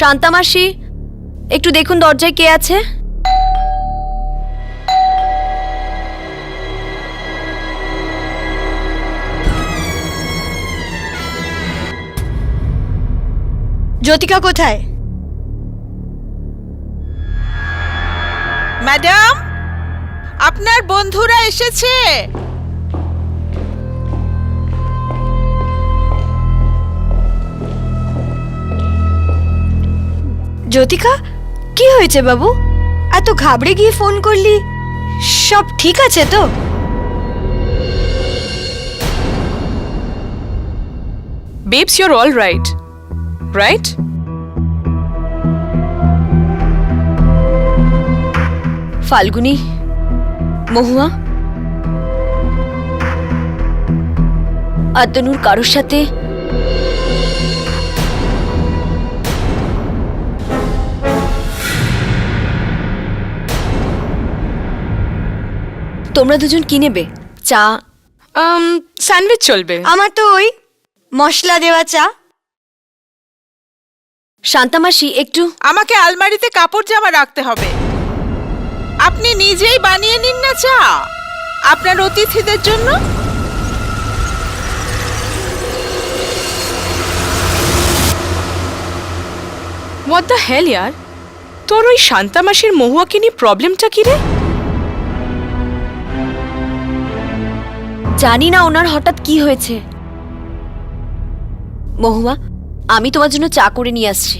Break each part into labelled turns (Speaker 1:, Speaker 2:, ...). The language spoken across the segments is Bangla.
Speaker 1: শান্তা মাসি, একটু দেখুন দরজায় কে আছে।
Speaker 2: জ্যোতিকা কোথায়?
Speaker 3: ম্যাডাম, আপনার বন্ধুরা এসেছে।
Speaker 2: জ্যোতিকা, কি হয়েছে বাবু? এত ঘাবড়ে গিয়ে ফোন করলি, সব ঠিক আছে তো?
Speaker 4: Babes, you're all right. Right?
Speaker 1: Falguni, মহুয়া, আতনুর কারোর সাথে তোমরা দুজন কি নেবে? চা?
Speaker 4: স্যান্ডউইচ চলবে।
Speaker 2: আমার তো ওই মশলা দেওয়া চা।
Speaker 1: শান্তা মাসি, একটু।
Speaker 3: আমাকে আলমারিতে কাপড় জামা রাখতে হবে। আপনি নিজেই বানিয়ে নিন না চা আপনার অতিথিদের জন্য।
Speaker 4: What the hell यार? তোর ওই শান্তা মাসির মহুয়াকে নিয়ে প্রবলেমটা কি রে?
Speaker 1: জানি না ওনার হঠাৎ কি হয়েছে। মহুয়া, আমি তোমার জন্য চা করে নিয়ে আসছি।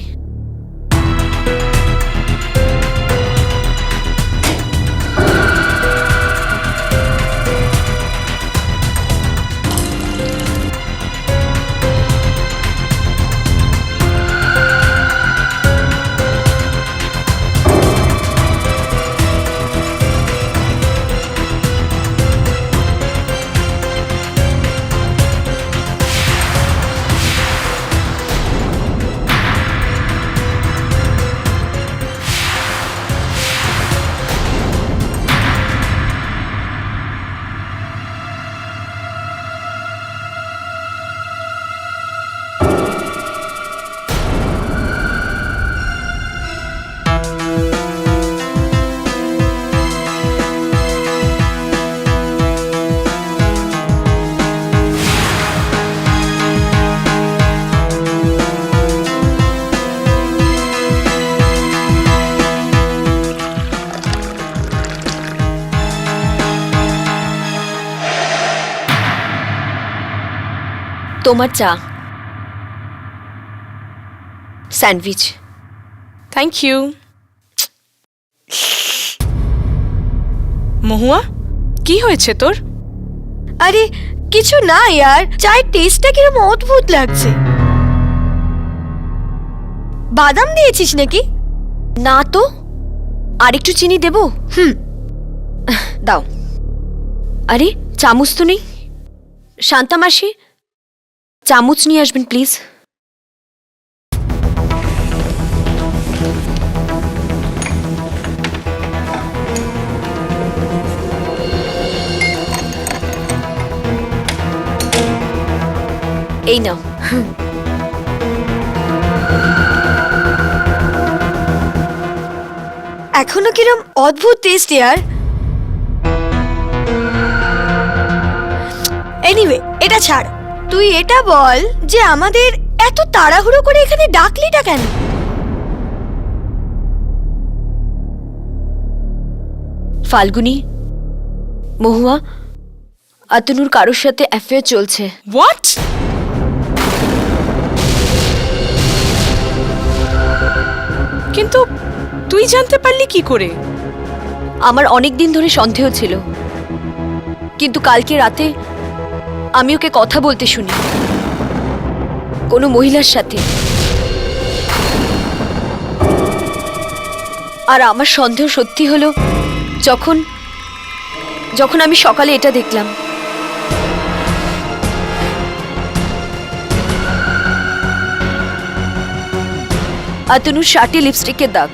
Speaker 1: তোমার চা, স্যান্ডউইচ।
Speaker 4: Thank you. মহুয়া, কি হয়েছে তোর?
Speaker 2: আরে কিছু না ইয়ার, চায়ের টেস্টটা কিরকম অদ্ভুত লাগছে। বাদাম দিয়েছিস নাকি?
Speaker 1: না তো, আর একটু চিনি দেবো? দাও। আরে চামচ তো নেই। শান্তা মাসি, চামচ নিয়ে আসবেন প্লিজ। এই নাও।
Speaker 2: এখনো কিরম অদ্ভুত টেস্ট ইয়ার। এনিওয়ে, এটা ছাড়। তুই এটা বল যে আমাদের এত তাড়াহুড়ো করে এখানে ডাকলিটা কেন?
Speaker 1: ফাল্গুনি, মহুয়া, আতনুর কারোর সাথে অ্যাফেয়ার চলছে।
Speaker 4: হোয়াট? কিন্তু তুই জানতে পারলি কি করে?
Speaker 1: আমার অনেক দিন ধরে সন্দেহ ছিল, কিন্তু কালকে রাতে আমি ওকে কথা বলতে শুনি কোনো মহিলার সাথে। আর আমার সন্দেহ সত্যি হলো যখন যখন আমি সকালে এটা দেখলাম। আতনুর শার্টে লিপস্টিকের দাগ।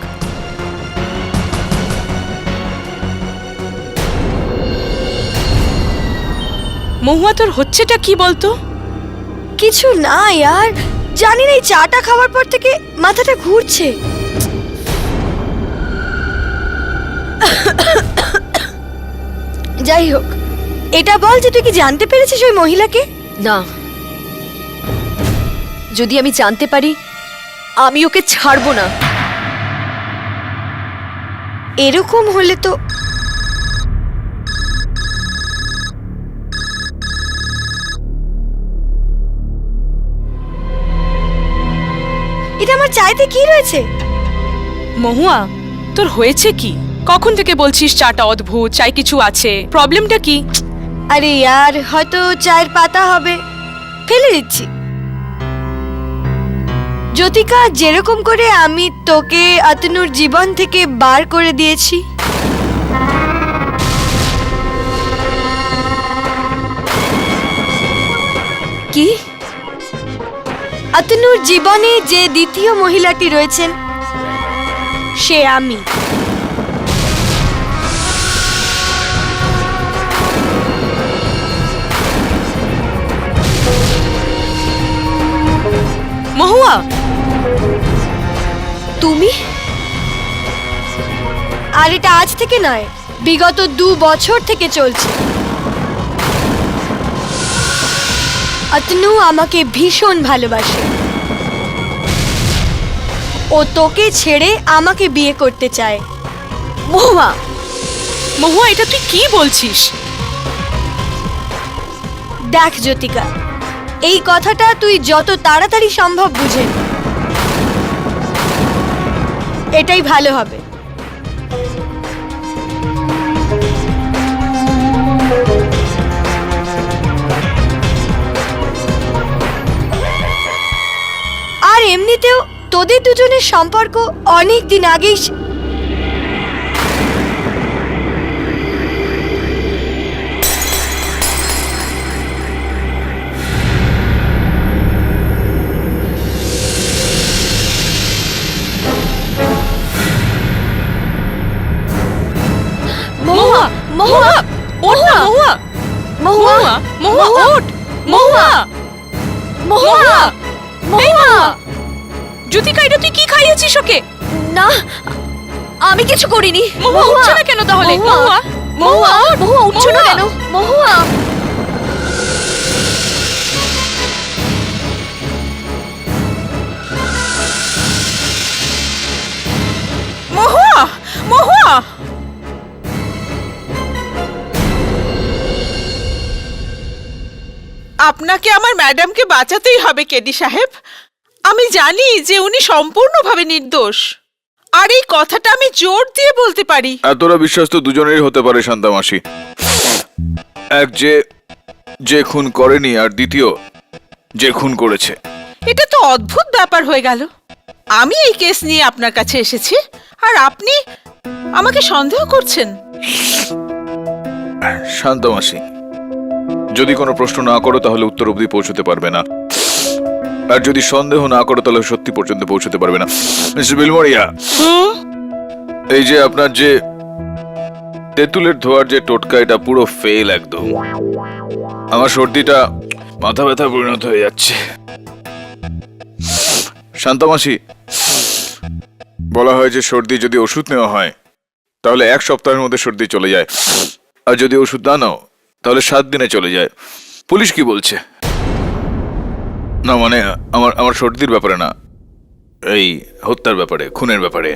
Speaker 4: মহুয়া, তোর হচ্ছেটা কি বলতো?
Speaker 2: কিছু না ইয়ার, জানি না এই চাটা খাওয়ার পর থেকে মাথাটা ঘুরছে। যাই হোক, এটা বল যে তুই কি জানতে পেরেছিস ওই মহিলাকে?
Speaker 1: না, যদি আমি জানতে পারি আমি ওকে ছাড়বো না।
Speaker 2: এরকম হলে তো এটা আমার চাইতে কি রয়েছে?
Speaker 4: মহুয়া, তোর হয়েছে কি? কখন থেকে বলছিস চাটা অদ্ভুত, চাই কিছু আছে, প্রবলেমটা কি?
Speaker 2: আরে ইয়ার, হয়তো চায়ের পাতা হবে, ফেলে দিচ্ছি। জ্যোতিকা, যেরকম করে আমি তোকে অতনুর জীবন থেকে বার করে দিয়েছি,
Speaker 1: কি?
Speaker 2: অতনুর জীবনে যে দ্বিতীয় মহিলাটি রয়েছেন সে আমি।
Speaker 4: মহুয়া,
Speaker 1: তুমি?
Speaker 2: আর এটা আজ থেকে নয়, বিগত 2 বছর থেকে চলছে। অতনু আমাকে ভীষণ ভালোবাসে। ও তোকে ছেড়ে আমাকে বিয়ে করতে চায়।
Speaker 1: মহুয়া,
Speaker 4: মহুয়া, এটা তুই কি বলছিস?
Speaker 2: দেখ জ্যোতিকা, এই কথাটা তুই যত তাড়াতাড়ি সম্ভব বুঝে নে। এটাই ভালো হবে। আর এমনিতেও তোদের দুজনের সম্পর্ক অনেক দিন আগেই
Speaker 4: মহুয়া, মহুয়া, ওঠ না, মহুয়া, মহুয়া, মহুয়া, ওঠ, মহুয়া, মহুয়া, মহুয়া। জ্যোতিকা, এটা তুই কি খাইয়েছিস ওকে?
Speaker 1: না, আমি কিছু করিনি।
Speaker 4: মহুয়া উঠছে না কেন তাহলে? মহুয়া, মহুয়া,
Speaker 1: মহুয়া উঠছো না কেন? মহুয়া,
Speaker 3: মহুয়া, মহুয়া, আপনাকে আমার ম্যাডামকে বাঁচাতেই হবে কেডি সাহেব। আমি জানি যে উনি সম্পূর্ণভাবে নির্দোষ, আর এই কথাটা আমি জোর দিয়ে বলতে পারি।
Speaker 5: এতটা বিশ্বাস তো দুজনেরই হতে পারে শান্তা মাসি। এক যে খুন করেনি, আর দ্বিতীয় যে খুন করেছে।
Speaker 3: এটা তো অদ্ভুত ব্যাপার হয়ে গেল। আমি এই কেস নিয়ে আপনার কাছে এসেছি, আর আপনি আমাকে সন্দেহ করছেন।
Speaker 5: শান্তা মাসি, যদি কোনো প্রশ্ন না করো তাহলে উত্তর অবধি পৌঁছতে পারবে না, আর যদি সন্দেহ না করো তাহলে সত্যি পর্যন্ত পৌঁছতে পারবে না। মিস্টার বিলমোরিয়া, এই যে আপনার যে তেঁতুলের ধোয়ার যে টোটকা, এটা পুরো ফেল একদম। আমার সর্দিটা মাথা ব্যথা পরিণত হয়ে যাচ্ছে। শান্তা মাসি, বলা হয় যে সর্দি যদি ওষুধ নেওয়া হয় তাহলে 1 সপ্তাহের মধ্যে সর্দি চলে যায়, আর যদি ওষুধ না নাও তাহলে 7 দিনে চলে যায়। পুলিশ কি বলছে? না মানে আমার সর্দির ব্যাপারে না, এই হত্যার ব্যাপারে, খুনের ব্যাপারে।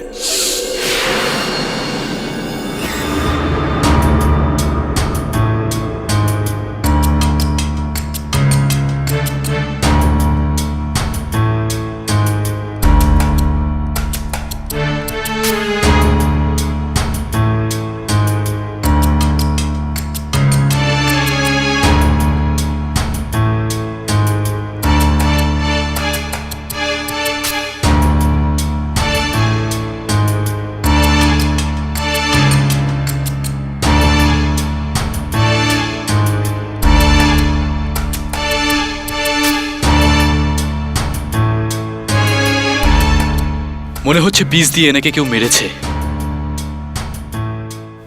Speaker 6: মনে হচ্ছে বিষ দিয়ে এনেকে কেউ মেরেছে।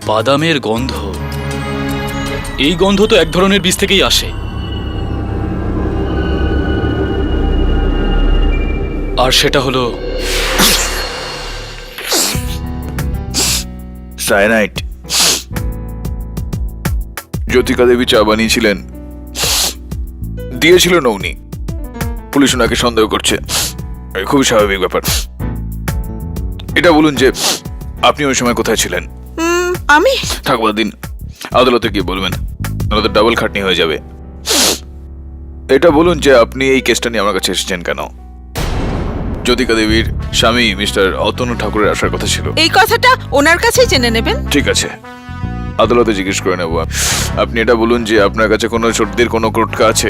Speaker 6: বাদামের গন্ধ, এই গন্ধ তো এক ধরনের বিষ থেকেই আসে। আর সেটা হলো
Speaker 5: সায়ানাইড। জ্যোতিকা দেবী চা বানিয়েছিলেন, দিয়েছিল না উনি। পুলিশ ওনাকে সন্দেহ করছে, খুবই স্বাভাবিক ব্যাপার। এটা বলুন যে আপনি ওই সময় কোথায় ছিলেন?
Speaker 3: আমি
Speaker 5: থাকবার দিন আদালতে গিয়ে বলবেন, আমাদের ডাবল খাটনি হয়ে যাবে। এটা বলুন যে আপনি এই কেসটা নিয়ে আমার কাছে এসেছেন কেন? জ্যোতিকা দেবীর স্বামী মিস্টার অতনু ঠাকুরের আসার কথা ছিল।
Speaker 3: এই কথাটা ওনার কাছেই জেনে নেবেন।
Speaker 5: ঠিক আছে, আদালতে জিজ্ঞেস করে নেব। আপনি এটা বলুন যে আপনার কাছে কোনো সর্দির কোনো টোটকা আছে?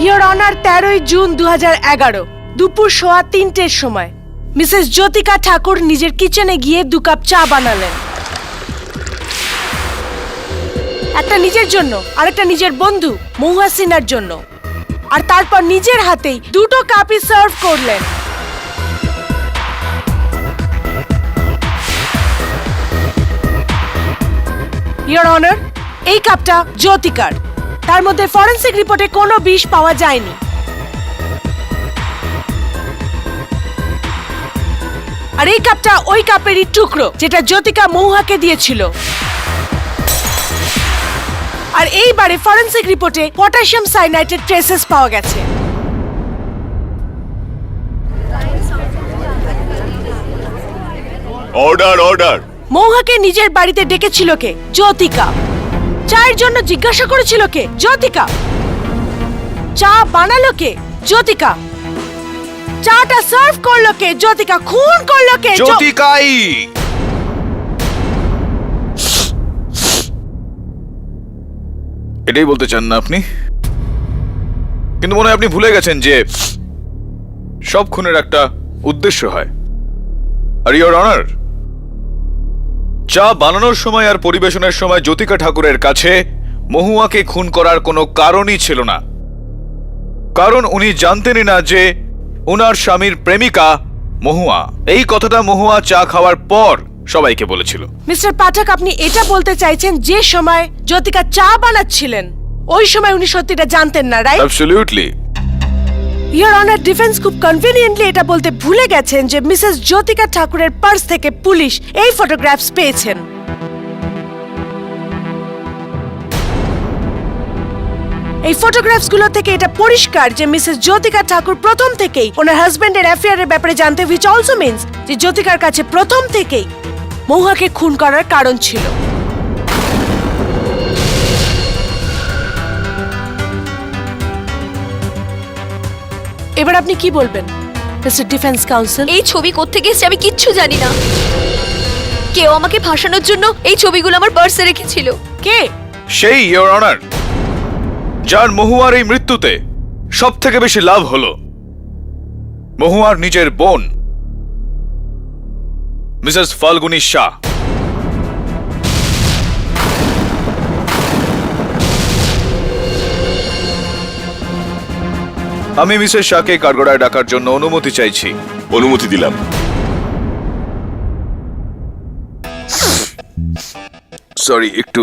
Speaker 2: ইয়োর অনার 13 জুন 2011 দুপুর 3:15 সময় মিসেস জ্যোতিকা ঠাকুর নিজের কিচেনে গিয়ে 2 কাপ চা বানালেন। একটা নিজের জন্য আর একটা নিজের বন্ধু মহুয়া সিনহার জন্য, আর তারপর নিজের হাতেই 2টো কাপই সার্ভ করলেন। ইয়োর অনার, এই কাপটা জ্যোতিকার। তার মধ্যে ফরেনসিক রিপোর্টে কোনো বিষ পাওয়া যায়নি। আর এই কাপটা ওই কাপেরই টুকরো যেটা জ্যোতিকা মহুয়াকে দিয়েছিল। আর এইবারে ফরেনসিক রিপোর্টে পটাশিয়াম সাইনাইডের ট্রেসেস পাওয়া গেছে।
Speaker 5: Order order.
Speaker 2: মহুয়াকে নিজের বাড়িতে ডেকেছিল কে? জ্যোতিকা। চায়ের জন্য জিজ্ঞাসা করেছিল কে? জ্যোতিকা। চা বানালো কে? জ্যোতিকা। চাটা সার্ভ করলো কে? জ্যোতিকা। খুন করলো কে?
Speaker 5: জ্যোতিকাই। এটাই বলতে চান না আপনি? কিন্তু মনে হয় আপনি ভুলে গেছেন যে সব খুনের একটা উদ্দেশ্য হয়। আর ইয়োর অনার, চা বানানোর সময় আর পরিবেশনের সময় জ্যোতিকা ঠাকুরের কাছে মহুয়াকে খুন করার কোনো কারণই ছিল না। কারণ উনি জানতেনই না যে ওনার স্বামীর প্রেমিকা মহুয়া। এই কথাটা মহুয়া চা খাওয়ার পর সবাইকে বলেছিল।
Speaker 2: মিস্টার পাঠক, আপনি এটা বলতে চাইছেন যে সময় জ্যোতিকা চা বানাচ্ছিলেন ওই সময় উনি সত্যিটা জানতেন না, right?
Speaker 5: Absolutely.
Speaker 2: Your honour, defence খুব কনভিনিয়েন্টলি এটা বলতে ভুলে গেছেন যে মিসেস জ্যোতিকা ঠাকুরের পার্স থেকে পুলিশ এই ফটোগ্রাফস পেয়েছেন। এই ফটোগ্রাফস গুলো থেকে এটা পরিষ্কার যে মিসেস জ্যোতিকা ঠাকুর প্রথম থেকেই ওনার হাজবেন্ডের অ্যাফেয়ারের ব্যাপারে জানতে, which also means যে জ্যোতিকার কাছে প্রথম থেকেই মহুয়াকে খুন করার কারণ ছিল। এবার আপনি কি বলবেন মিস্টার ডিফেন্স কাউন্সিল?
Speaker 1: এই ছবি কোত্থেকে এসেছে আমি কিচ্ছু জানি না। কেউ আমাকে ফাঁসানোর জন্য এই ছবিগুলো আমার পার্সে রেখেছিল।
Speaker 2: কে?
Speaker 5: সেই ইয়োর অনার যার মহুয়ার এই মৃত্যুতে সব থেকে বেশি লাভ হলো, মহুয়ার নিজের বোন মিসেস ফাল্গুনী শাহ। আমি মিসেস শাহকে কাঠগড়ায় ডাকার জন্য অনুমতি চাইছি।
Speaker 7: অনুমতি দিলাম।
Speaker 5: সরি, একটু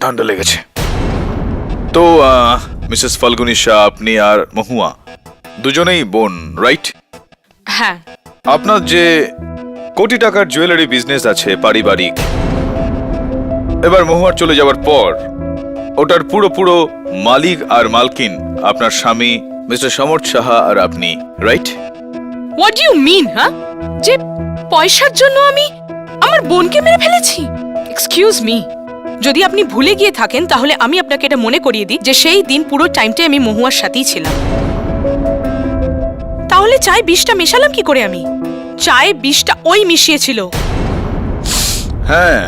Speaker 5: ঠান্ডা লেগেছে। তো মিসেস ফাল্গুনী শাহ, আপনি আর মহুয়া দুজনেই বোন, রাইট?
Speaker 4: হ্যাঁ।
Speaker 5: আপনার যে কোটি টাকার জুয়েলারি বিজনেস আছে পারিবারিক, এবার মহুয়ার চলে যাওয়ার পর ওটার পুরো মালিক আর মালকিন আপনার স্বামী মিস্টার সমর্থ সাহা আর আপনি, right?
Speaker 4: What do you mean? হ্যাঁ, যে পয়সার জন্য আমি আমার বোনকে মেরে ফেলেছি? এক্সকিউজ মি, যদি আপনি ভুলে গিয়ে থাকেন তাহলে আমি আপনাকে এটা মনে করিয়ে দিই যে সেই দিন পুরো টাইমটাই আমি মহুয়ার সাথেই ছিলাম। তাহলে চায় বিষটা মেশালাম কি করে আমি? চায়ে বিষটা ওই মিশিয়েছিল।
Speaker 5: হ্যাঁ,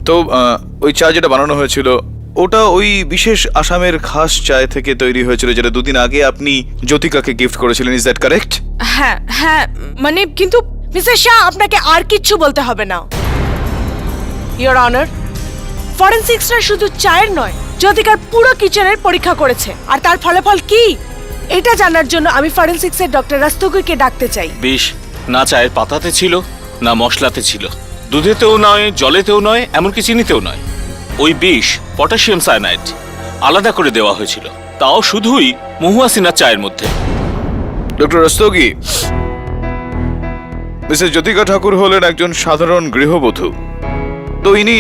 Speaker 5: তো ওই চা যেটা বানানো হয়েছিল ওটা ওই বিশেষ আসামের খাস চায় থেকে তৈরি হয়েছিল, যেটা দুদিন আগে আপনি জ্যোতিকাকে গিফট করেছিলেন। Is that correct?
Speaker 4: হ্যাঁ হ্যাঁ, মানে কিন্তু
Speaker 2: মিস্টার শাহ, আপনাকে আর কিচ্ছু বলতে হবে না। ইয়োর অনার, ফরেনসিক্সরা শুধু চায়ের নয়, জ্যোতিকার পুরো কিচেনের পরীক্ষা করেছে। আর তার ফলাফল কি এটা জানার জন্য আমি ফরেনসিক্সের ডক্টর রাস্তোগিকে ডাকতে চাই।
Speaker 6: বিষ না চায়ের পাতাতে ছিল, না মশলাতে ছিল, দুধেতেও নয়, জলেতেও নয়, এমনকি চিনিতেও নয়। ওই বিষ পটাশিয়াম সায়ানাইড আলাদা করে দেওয়া হয়েছিল। তাও শুধুই মহুয়া সিনহার চায়ের মধ্যে।
Speaker 5: ডক্টর রস্তোগি, মিসেস জ্যোতিকা ঠাকুর হলেন একজন সাধারণ গৃহবধূ। তো ইনি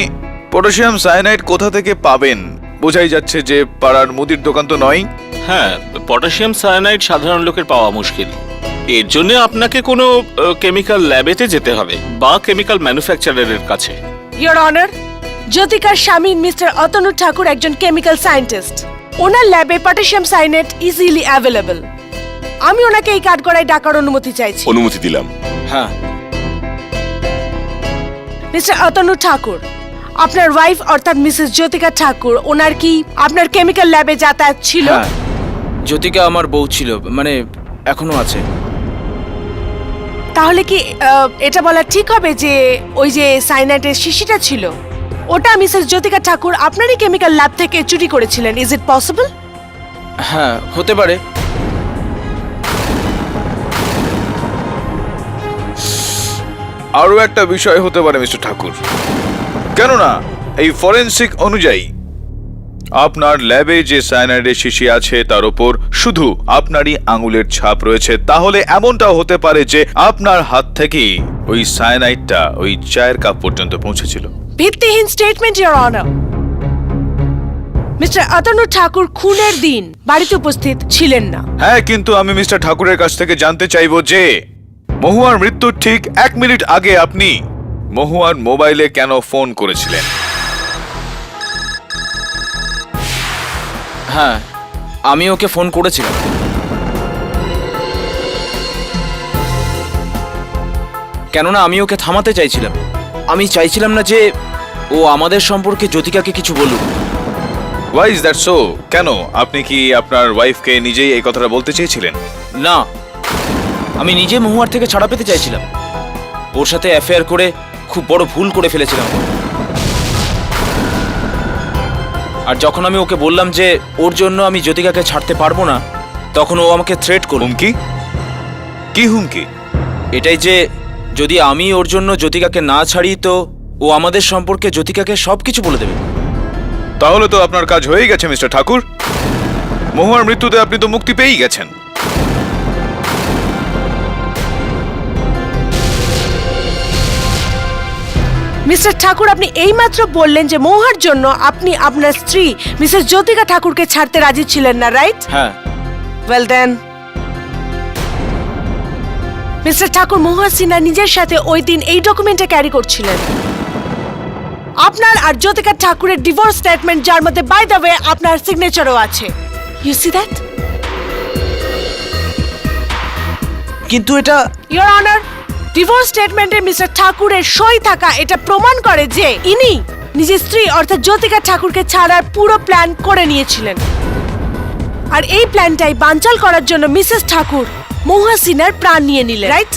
Speaker 5: পটাশিয়াম সায়ানাইড কোথা থেকে পাবেন? বোঝাই যাচ্ছে যে পাড়ার মুদির দোকান তো নয়।
Speaker 6: হ্যাঁ, পটাশিয়াম সায়ানাইড সাধারণ লোকের পাওয়া মুশকিল। এর জন্য আপনাকে কোনো কেমিক্যাল ল্যাবেতে যেতে হবে বা কেমিক্যাল ম্যানুফ্যাকচারারের কাছে।
Speaker 2: ইয়োর অনার, জ্যোতিকার স্বামী মিস্টার অতনু ঠাকুর একজন কেমিক্যাল সায়েন্টিস্ট। ওনার ল্যাবে পটাশিয়াম সায়ানাইড ইজিলি অ্যাভেলেবল। আমি ওনাকে এই কাঠগড়ায় ডাকার অনুমতি চাইছি।
Speaker 7: অনুমতি দিলাম।
Speaker 8: হ্যাঁ,
Speaker 2: মিস্টার অতনু ঠাকুর, আপনার ওয়াইফ অর্থাৎ মিসেস জ্যোতিকা ঠাকুর, ওনার কি আপনার কেমিক্যাল ল্যাবে যাতায়াত ছিল?
Speaker 8: হ্যাঁ, জ্যোতিকা আমার বউ ছিল, মানে এখনো আছে।
Speaker 2: তাহলে কি এটা বলা ঠিক হবে যে ওই যে সাইনাইডের শিশিটা ছিল ওটা মিসেস জ্যোতিকা ঠাকুর আপনারই কেমিক্যাল ল্যাব থেকে চুরি করেছিলেন? Is it possible?
Speaker 8: হ্যাঁ, হতে পারে।
Speaker 5: আরও একটা বিষয় হতে পারে মিস্টার ঠাকুর, কেননা এই ফরেনসিক অনুযায়ী আপনার ল্যাবে যে সায়ানাইডের শিশি আছে তার উপর শুধু আপনারই আঙুলের ছাপ রয়েছে। তাহলে এমনটাও হতে পারে যে আপনার হাত থেকেই ওই সায়ানাইডটা ওই চায়ের কাপ পর্যন্ত পৌঁছেছিল।
Speaker 2: ভিত্তিহীন statement, your honour. Mister Atanu Thakur খুনের দিন বাড়িতে উপস্থিত ছিলেন না।
Speaker 5: হ্যাঁ, কিন্তু আমি মিস্টার ঠাকুরের কাছ থেকে জানতে চাইবো যে মহুয়ার মৃত্যুর ঠিক 1 মিনিট আগে আপনি মহুয়ার মোবাইলে কেন ফোন করেছিলেন?
Speaker 8: হ্যাঁ, আমি ওকে ফোন করেছিলাম। কেননা আমি ওকে থামাতে চাইছিলাম। আমি চাইছিলাম না যে ও আমাদের সম্পর্কে জ্যোতিকাকে কিছু বলুক।
Speaker 5: Why is that so? কেন? আপনি কি আপনার ওয়াইফকে নিজেই এই কথাটা বলতে চেয়েছিলেন?
Speaker 8: না, আমি নিজে মহুয়ার থেকে ছাড়া পেতে চাইছিলাম। ওর সাথে অ্যাফেয়ার করে খুব বড় ভুল করে ফেলেছিলাম। আর যখন আমি ওকে বললাম যে ওর জন্য আমি জ্যোতিকাকে ছাড়তে পারবো না, তখন ও আমাকে থ্রেট করল।
Speaker 5: হুমকি? কি হুমকি?
Speaker 8: এটাই যে যদি আমি ওর জন্য জ্যোতিকাকে না ছাড়ি তো ও আমাদের সম্পর্কে জ্যোতিকাকে সবকিছু বলে দেবে।
Speaker 5: তাহলে তো আপনার কাজ হয়ে গেছে মিস্টার ঠাকুর। মহুয়ার মৃত্যুতে আপনি তো মুক্তি পেয়েই গেছেন।
Speaker 2: মিস্টার ঠাকুর, আপনি এইমাত্র বললেন যে মহুয়ার জন্য আপনি আপনার স্ত্রী মিসেস জ্যোতিকা ঠাকুরকে ছাড়তে রাজি ছিলেন না, রাইট?
Speaker 8: হ্যাঁ,
Speaker 2: ওয়েল দেন, মিস্টার ঠাকুর, মহুয়া সিনহা নিজের সাথে ওই দিন এই ডকুমেন্টটা ক্যারি করছিলেন। আপনার আর জ্যোতিকা ঠাকুরের ডিভোর্স স্টেটমেন্ট, যার মধ্যে বাই দ্য ওয়ে আপনার সিগনেচারও আছে। You see that?
Speaker 8: কিন্তু এটা
Speaker 2: ইওর অনার, ডিভোর্স স্টেটমেন্টে মিস্টার ঠাকুরের সই থাকা এটা প্রমাণ করে যে ইনি নিজের স্ত্রী অর্থাৎ জ্যোতিকা ঠাকুরকে ছাড়ার পুরো প্ল্যান করে নিয়েছিলেন। আর এই প্ল্যানটাই বানচাল করার জন্য মিসেস ঠাকুর মহুয়া সিনহার প্রাণ নিয়ে নিলেন, রাইট?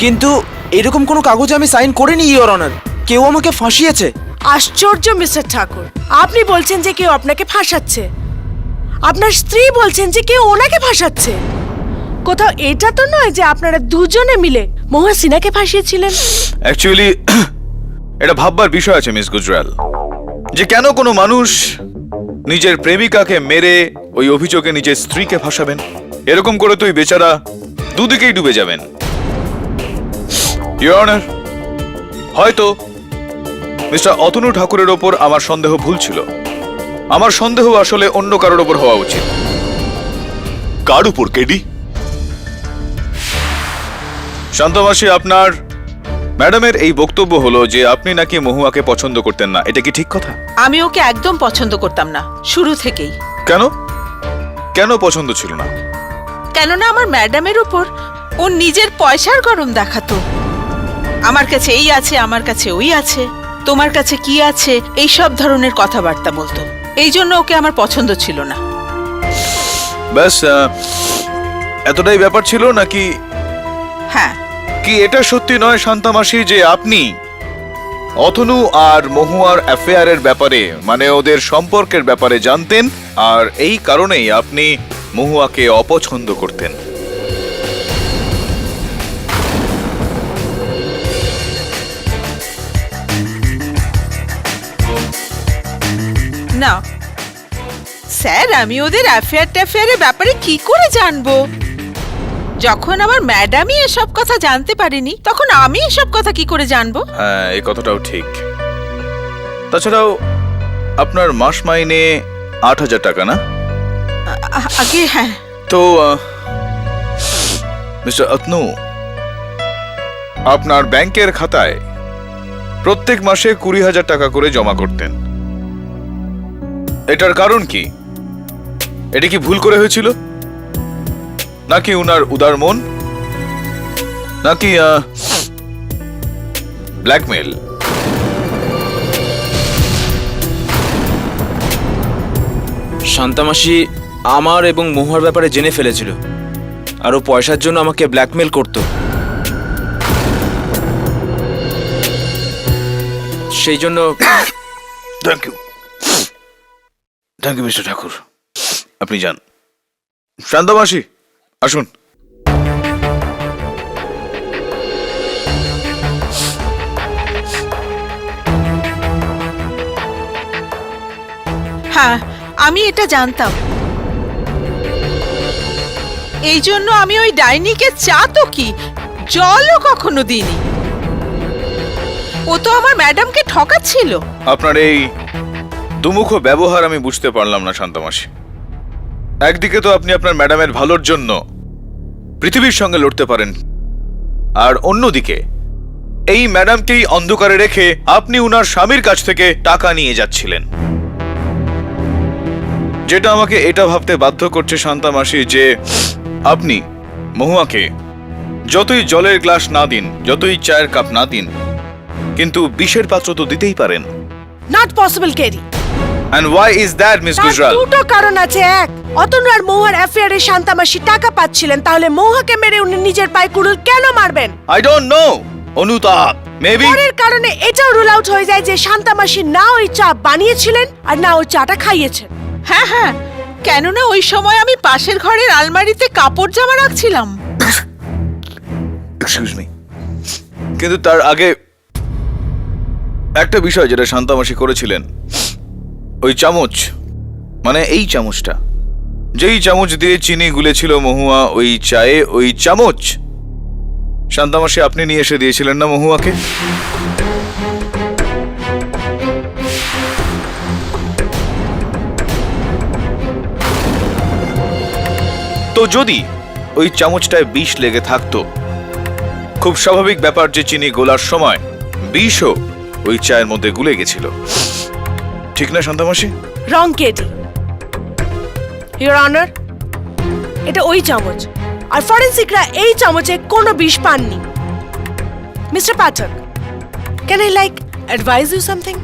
Speaker 8: কিন্তু এরকম কোনো কাগজে আমি সাইন করিনি, ইওর অনার। কেউ আমাকে ফাঁসিয়েছে।
Speaker 2: আশ্চর্য মিস্টার ঠাকুর, আপনি বলছেন যে কেউ আপনাকে ফাঁসাচ্ছে, আপনার স্ত্রী বলছেন যে কেউ ওনাকে ফাঁসাচ্ছে। কোথাও এটা তো নয় যে আপনারা দুজনে মিলে মহুয়া সিনহাকে ফাঁসিয়েছিলেন?
Speaker 5: অ্যাকচুয়ালি এটা ভাববার বিষয় আছে মিস গুজরাল, যে কেন কোনো মানুষ নিজের প্রেমিকাকে মেরে ওই অভিযোগে নিজের স্ত্রীকে ফাঁসাবেন। এরকম করে তুই বেচারা দুদিকেই ডুবে যাবেন। ইওর অনার, হয়তো মিস্টার অতনু ঠাকুরের ওপর আমার সন্দেহ ভুল ছিল। আমার সন্দেহ আসলে অন্য কারোর ওপর হওয়া উচিত।
Speaker 7: কার উপর কেডি?
Speaker 5: শান্তমাসি, আপনার ম্যাডামের এই বক্তব্য হলো যে আপনি নাকি মহুয়াকে পছন্দ করতেন না। এটা কি ঠিক কথা?
Speaker 3: আমি ওকে একদম পছন্দ করতাম না শুরু থেকেই।
Speaker 5: কেন? কেন পছন্দ ছিল না?
Speaker 3: কেননা আমার ম্যাডামের উপর ও নিজের পয়সার গরম দেখাতো। আমার কাছে এই আছে, আমার কাছে ওই আছে, তোমার কাছে কি আছে, এই সব ধরনের কথাবার্তা বলতো। এই জন্য ওকে আমার পছন্দ ছিল না।
Speaker 5: ব্যাস এতটাই ব্যাপার ছিল নাকি?
Speaker 3: হ্যাঁ।
Speaker 5: কি এটা সত্যি নয় শান্তামাসি যে আপনি অতনু আর মহুয়ার অ্যাফেয়ারের ব্যাপারে, মানে ওদের সম্পর্কের ব্যাপারে জানতেন, আর এই কারণেই আপনি মহুয়াকে অপছন্দ করতেন?
Speaker 3: না স্যার, আমি ওদের অ্যাফেয়ারের ব্যাপারে কি করে জানবো? যখন আমার ম্যাডামই এসব কথা জানতে পারেনি, তখন আমি এসব কথা কি করে জানবো?
Speaker 5: হ্যাঁ, এই কথাটাও ঠিক। তাছাড়াও আপনার মাস মাইনে 8,000 টাকা না?
Speaker 3: আগে হ্যাঁ।
Speaker 5: তো মিস্টার অতনু, আপনার ব্যাংকের খাতায় প্রত্যেক মাসে 20,000 টাকা করে জমা করতেন। এটার কারণ কি? এটা কি ভুল করে হয়েছিল, নাকি উনার উদার মন, নাকি ব্ল্যাকমেল?
Speaker 8: শান্তামাসি আমার এবং মহুয়ার ব্যাপারে জেনে ফেলেছিল, আর ও পয়সার জন্য আমাকে ব্ল্যাকমেল করতো। সেই জন্য
Speaker 5: থ্যাংক ইউ মিস্টার ঠাকুর, আপনি যান। শান্তামাসি, আসুন।
Speaker 3: হ্যাঁ, আমি এটা জানতাম। এই জন্য আমি ওই ডাইনিকে চা তো কি জলও কখনো দিইনি। ও তো আমার ম্যাডামকে ঠকাচ্ছিল।
Speaker 5: আপনার এই দুমুখ ব্যবহার আমি বুঝতে পারলাম না শান্তামাসি। একদিকে তো আপনি আপনার ম্যাডামের ভালোর জন্য পৃথিবীর সঙ্গে লড়তে পারেন, আর অন্যদিকে এই ম্যাডামকেই অন্ধকারে রেখে আপনি উনার স্বামীর কাছ থেকে টাকা নিয়ে যাচ্ছিলেন, যেটা আমাকে এটা ভাবতে বাধ্য করছে শান্তামাসি যে আপনি মহুয়াকে যতই জলের গ্লাস না দিন, যতই চায়ের কাপ না দিন, কিন্তু বিষের পাত্র তো দিতেই পারেন।
Speaker 2: নট পসিবল কেরি।
Speaker 5: And why is that, Miss
Speaker 2: তার
Speaker 5: Gujral?
Speaker 2: দুটো কারণ আছে। এক, অতনু আর মহুয়ার অ্যাফেয়ারে শান্তামাসি টাকা পাচ্ছিলেন, তাহলে মহুয়াকে মেরে উনি নিজের পায়ে কুড়ুল কেন মারবেন?
Speaker 5: I don't know. অনুতাপ, maybe.
Speaker 2: পরের কারণে এটাও রুল আউট হয়ে যায় যে শান্তামাসি না ওই চা বানিয়েছিলেন আর না ওই চাটা খাইয়েছেন।
Speaker 3: হ্যাঁ হ্যাঁ, কেননা ওই সময় আমি পাশের ঘরের আলমারিতে কাপড় জামা রাখছিলাম।
Speaker 5: Excuse me. কিন্তু তার আগে একটা বিষয় যেটা শান্তামাসি করেছিলেন, ওই চামচ, মানে এই চামচটা, যেই চামচ দিয়ে চিনি গুলেছিল মহুয়া ওই চায়ে, ওই চামচ শান্তামাসি আপনি নিয়ে এসে দিয়েছিলেন না মহুয়াকে? তো যদি ওই চামচটায় বিষ লেগে থাকতো, খুব স্বাভাবিক ব্যাপার যে চিনি গোলার সময় বিষও ওই চায়ের মধ্যে গুলে গেছিল, ঠিক না শান্তামাসি?
Speaker 2: রং কেডি, ইওর অনার, এটা ওই চামচ, আর ফরেনসিকরা এই চামচে কোনো বিষ পাননি। Mister Pathak, can I advise you something?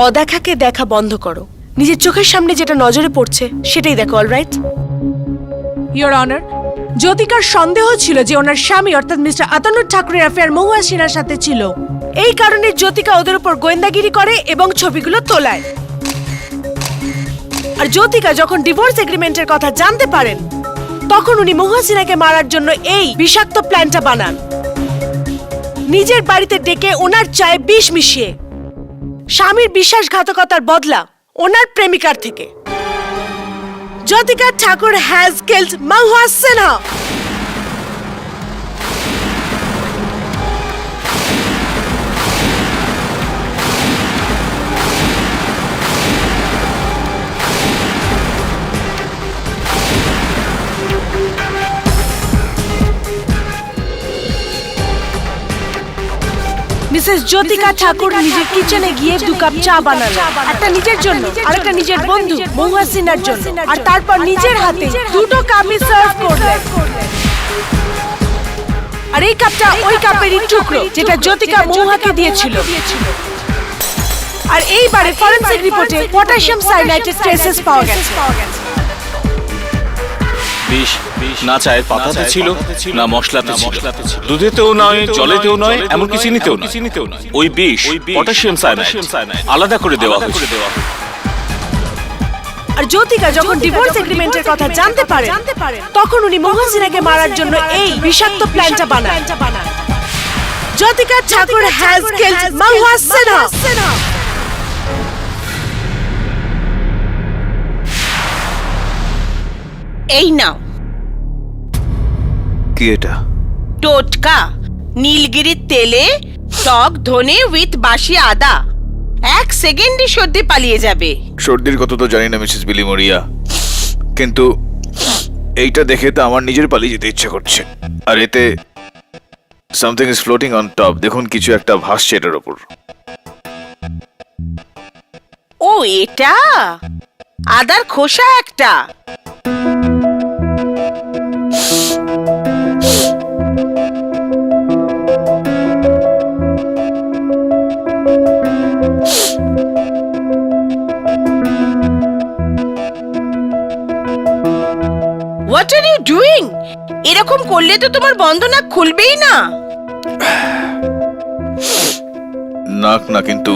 Speaker 2: অদেখাকে দেখা বন্ধ করো, নিজের চোখের সামনে যেটা নজরে পড়ছে সেটাই দেখো। অলরাইট ইওর অনার, জ্যোতিকার সন্দেহ ছিল যে ওনার স্বামী অর্থাৎ মিস্টার অতনু ঠাকুরের অ্যাফেয়ার মহুয়া সিনহার সাথে ছিল। এই কারণে জ্যোতিকা ওদের উপর গোয়েন্দাগিরি করে এবং ছবিগুলো তোলায়। আর জ্যোতিকা যখন ডিভোর্স এগ্রিমেন্টের কথা জানতে পারেন, তখন উনি মহুয়া সিনহাকে মারার জন্য এই বিষাক্ত প্ল্যানটা বানান, নিজের বাড়িতে ডেকে ওনার চায়ে বিষ মিশিয়ে, স্বামীর বিশ্বাসঘাতকতার বদলা ওনার প্রেমিকার থেকে। Jyotika Thakur has killed Mahua Sinha. Missus Jyotika Thakur নিজের কিচেনে গিয়ে 2 কাপ চা বানালেন, একটা নিজের জন্য আর একটা নিজের বন্ধু মহুয়া সিনহার জন্য, আর তারপর নিজের হাতে 2টো কাপই সার্ভ করলেন। আর এই কাপটা ওই কাপেরই টুকরো যেটা জ্যোতিকা মহুয়াকে দিয়েছিল। আর এইবারে ফরেনসিক রিপোর্টে পটাশিয়াম সায়ানাইডের ট্রেসেস পাওয়া গেছে।
Speaker 6: বিষ না চায়ের পাতাতে ছিল, না মশলাতে ছিল, দুধেতেও নয়, জলেতেও নয়, এমনকি চিনিতেও নয়। ওই বিষ পটাশিয়াম সায়ানাইড আলাদা করে দেওয়া হয়েছে।
Speaker 2: আর জ্যোতিকা যখন ডিভোর্স এগ্রিমেন্টের কথা জানতে পারেন, তখন উনি মহুয়া সিনহাকে মারার জন্য এই বিষাক্ত প্ল্যানটা বানান। Jyotika Thakur has killed Mahua Sinha.
Speaker 3: এই নাও
Speaker 5: কি এটা?
Speaker 3: টোটকা নীলগিরির তেলে টক ধনে উইথ বাসি আদা, 1 সেকেন্ডে সর্দি পালিয়ে যাবে।
Speaker 5: সর্দির কথা তো জানি না মিসেস বিলিমোরিয়া, কিন্তু এইটা দেখে তো আমার নিজের পালিয়ে যেতে ইচ্ছে করছে। আর এতে something is floating on top. দেখুন কিছু একটা ভাসছে এটার ওপর।
Speaker 3: ও এটা আদার খোসা একটা। What are you doing? এরকম করলে তো তোমার বন্ধ নাক খুলবেই না।
Speaker 5: নাক না, কিন্তু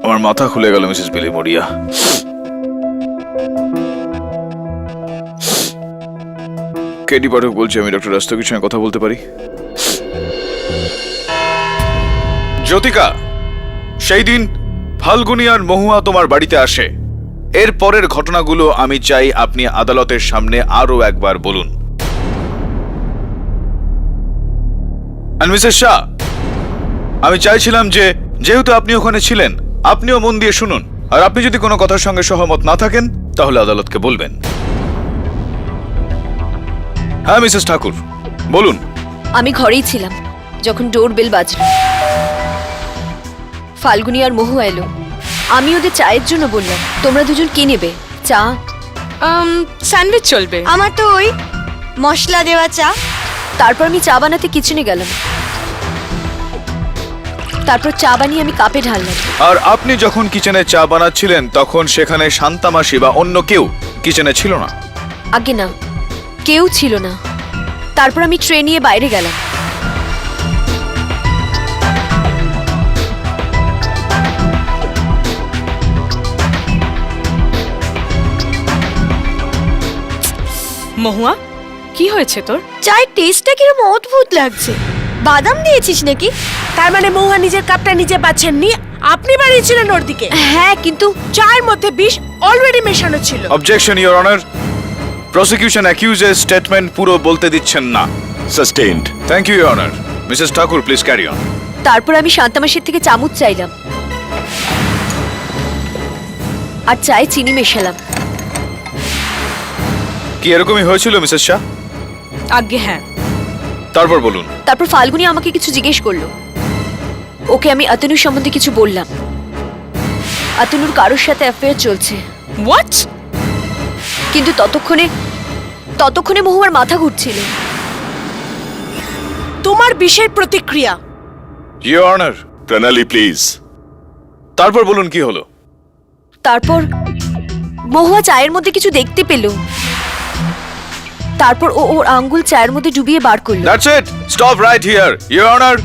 Speaker 5: আমার মাথা খুলে গেল মিসেস বিলিমোরিয়া। কেডি পাঠক বলছি, আমি ডক্টর রাস্তগীর সঙ্গে কথা বলতে পারি? জ্যোতিকা, সেই দিন ফাল্গুনি আর মহুয়া তোমার বাড়িতে আসে, এর পরের ঘটনাগুলো আমি চাই আপনি আদালতের সামনে আরো একবার বলুন। আর মিসেস শাহ, আমি চাইছিলাম যে যেহেতু আপনি ওখানে ছিলেন, আপনিও মন দিয়ে শুনুন, আর আপনি যদি কোনো কথার সঙ্গে সহমত না থাকেন তাহলে আদালতকে বলবেন। হ্যাঁ মিসেস ঠাকুর, বলুন।
Speaker 1: আমি ঘরেই ছিলাম যখন ডোর বেল বাজল। ফাল্গুনি আর মহুয়া এলো। আমি ওদের চায়ের জন্য বললাম, তোমরা দুজন কি নেবে? চা?
Speaker 4: স্যান্ডউইচ চলবে।
Speaker 1: আমার তো ওই মশলা দেওয়া চা। তারপর আমি চা বানাতে কিচেনে গেলাম। তারপর চা বানিয়ে আমি কাপে ঢাললাম।
Speaker 5: আর আপনি যখন কিচেনে চা বানাচ্ছিলেন তখন সেখানে শান্তামাসি বা অন্য কেউ কিচেনে ছিল না?
Speaker 1: আগে না, কেউ ছিল না। তারপর আমি ট্রে নিয়ে বাইরে গেলাম।
Speaker 4: মহুয়া, কি হয়েছে তোর?
Speaker 2: চায়ের টেস্টটা কিরকম অদ্ভুত লাগছে।
Speaker 1: বাদাম দিয়েছিস নাকি?
Speaker 2: তার মানে মহুয়া নিজের কাপটা নিজে বাছেননি, আপনি বাড়িয়েছিলেন ওর দিকে।
Speaker 1: হ্যাঁ, কিন্তু
Speaker 2: চায়ের মধ্যে বিষ অলরেডি মেশানো ছিল।
Speaker 5: Objection your honour. প্রসিকিউশন অ্যাকিউজের স্টেটমেন্ট পুরো বলতে দিচ্ছেন না।
Speaker 7: Sustained.
Speaker 5: Thank you your honour. Mrs Thakur, please carry on.
Speaker 1: তারপর আমি শান্তামাসির থেকে চামচ চাইলাম আর চায়ে চিনি মেশালাম।
Speaker 5: কি এরকমই হয়েছিল মিসেস শাহ?
Speaker 4: আগে হ্যাঁ।
Speaker 5: তারপর বলুন।
Speaker 1: তারপর ফাল্গুনি আমাকে কিছু জিজ্ঞেস করলো। ওকে আমি আতনুর সম্বন্ধে কিছু বললাম। আতনুর কারোর সাথে অ্যাফেয়ার চলছে।
Speaker 4: হোয়াট?
Speaker 1: কিন্তু ততক্ষণে মহুয়ার মাথা ঘুরছিল।
Speaker 2: তোমার বিষের প্রতিক্রিয়া।
Speaker 5: Your honour.
Speaker 7: প্রণালী প্লিজ।
Speaker 5: তারপর বলুন কি হলো?
Speaker 1: তারপর মহুয়া চায়ের মধ্যে কিছু দেখতে পেল। তারপর ও ওর আঙ্গুল চায়ের মধ্যে ডুবিয়ে বার করলো।
Speaker 5: That's it, stop right here your honour.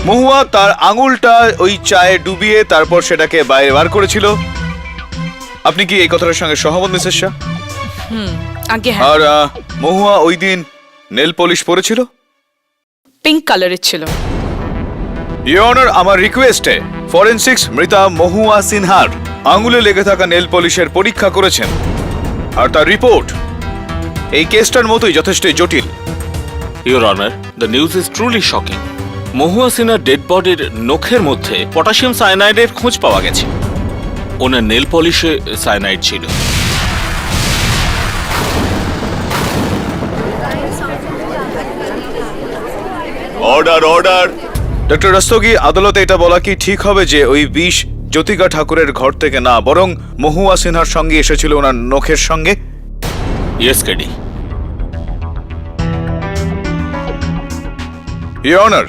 Speaker 5: Mahua তার আঙুলটা ওই চায়ে ডুবিয়ে তারপর সেটাকে বাইরে বার করেছিল। আপনি কি এই কথাটার সঙ্গে সহমত মিসেস শাহ?
Speaker 4: আগে হ্যাঁ।
Speaker 5: আর মহুয়া ওই দিন নেল পলিশ পরেছিল?
Speaker 4: পিঙ্ক কালারের ছিল।
Speaker 5: ইওর অনার, আমার রিকোয়েস্টে ফরেনসিক্স মৃতা মহুয়া সিনহার আঙুলে লেগে থাকা নেল পলিশের পরীক্ষা করেছেন, আর তার রিপোর্ট এই কেসটার মতোই যথেষ্ট জটিল।
Speaker 6: Your honour, the news is truly shocking. Mahua সিনহার ডেড বডির নখের মধ্যে পটাশিয়াম সায়ানাইডের খোঁজ পাওয়া গেছে। ওনার নেল পলিশে সায়ানাইড ছিল।
Speaker 7: Order order.
Speaker 5: ডক্টর রস্তগি, আদালতে এটা বলা কি ঠিক হবে যে ওই বিষ জ্যোতিকা ঠাকুরের ঘর থেকে না, বরং মহুয়া সিনহার সঙ্গে এসেছিল ওনার নখের সঙ্গে?
Speaker 6: Yes KD.
Speaker 5: ইওর অনার,